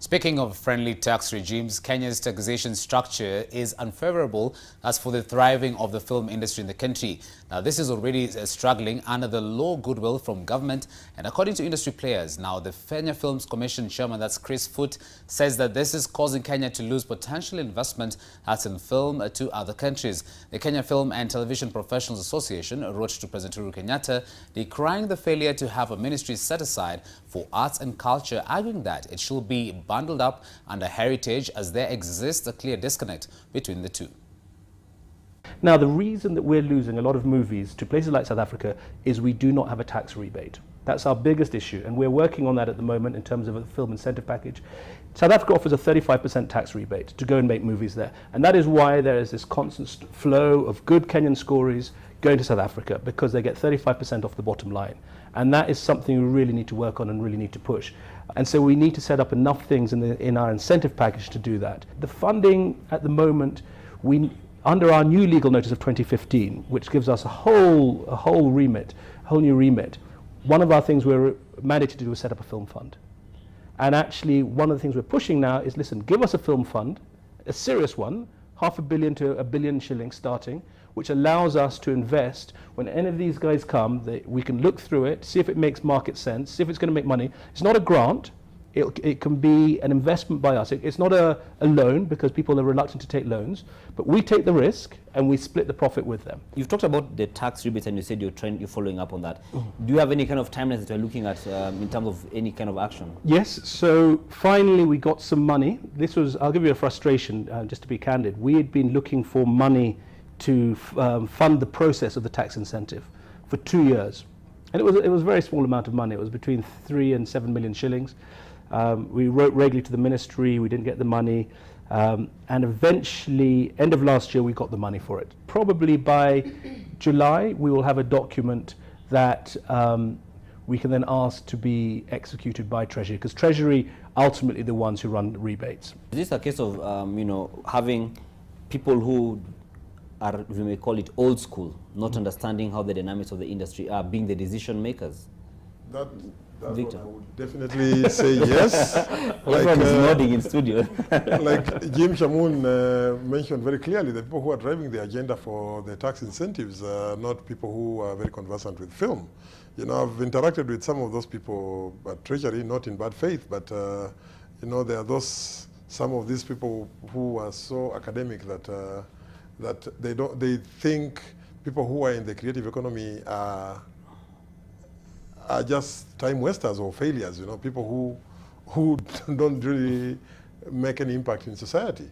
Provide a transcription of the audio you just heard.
Speaking of friendly tax regimes, Kenya's taxation structure is unfavorable as for the thriving of the film industry in the country. Now, this is already struggling under the low goodwill from government, and according to industry players, now the Kenya Films Commission chairman, that's Chris Foot, says that this is causing Kenya to lose potential investment as in film to other countries. The Kenya Film and Television Professionals Association wrote to President Uhuru Kenyatta decrying the failure to have a ministry set aside for arts and culture, arguing that it should be bundled up under heritage as there exists a clear disconnect between the two. Now, the reason that we're losing a lot of movies to places like South Africa is we do not have a tax rebate. That's our biggest issue, and we're working on that at the moment in terms of a film incentive package. South Africa offers a 35% tax rebate to go and make movies there, and that is why there is this constant flow of good Kenyan stories going to South Africa, because they get 35% off the bottom line. And that is something we really need to work on and really need to push. And so we need to set up enough things in our incentive package to do that. The funding at the moment, under our new legal notice of 2015, which gives us a whole new remit, one of our things we're mandated to do is set up a film fund. And actually, one of the things we're pushing now is, listen, give us a film fund, a serious one, $500 million to $1 billion shillings starting, which allows us to invest. When any of these guys come, we can look through it, see if it makes market sense, see if it's going to make money. It's not a grant. It can be an investment by us. It's not a loan, because people are reluctant to take loans, but we take the risk and we split the profit with them. You've talked about the tax rebates and you said you're following up on that. Do you have any kind of timelines that you're looking at in terms of any kind of action? Yes, so finally we got some money. This was, I'll give you a frustration, just to be candid. We had been looking for money to fund the process of the tax incentive for 2 years. And it was a very small amount of money. It was between 3 and 7 million shillings. We wrote regularly to the ministry, we didn't get the money, and eventually, end of last year, we got the money for it. Probably by July, we will have a document that we can then ask to be executed by Treasury, because Treasury ultimately the ones who run the rebates. Is this a case of having people who are, we may call it old school, not understanding how the dynamics of the industry are, being the decision makers? That's Victor? what I would definitely say yes. Everyone is nodding in studio. Like Jim Shamoon mentioned very clearly, the people who are driving the agenda for the tax incentives are not people who are very conversant with film. You know, I've interacted with some of those people at Treasury, not in bad faith, but there are some of these people who are so academic that they think people who are in the creative economy are just time wasters or failures, people who don't really make any impact in society.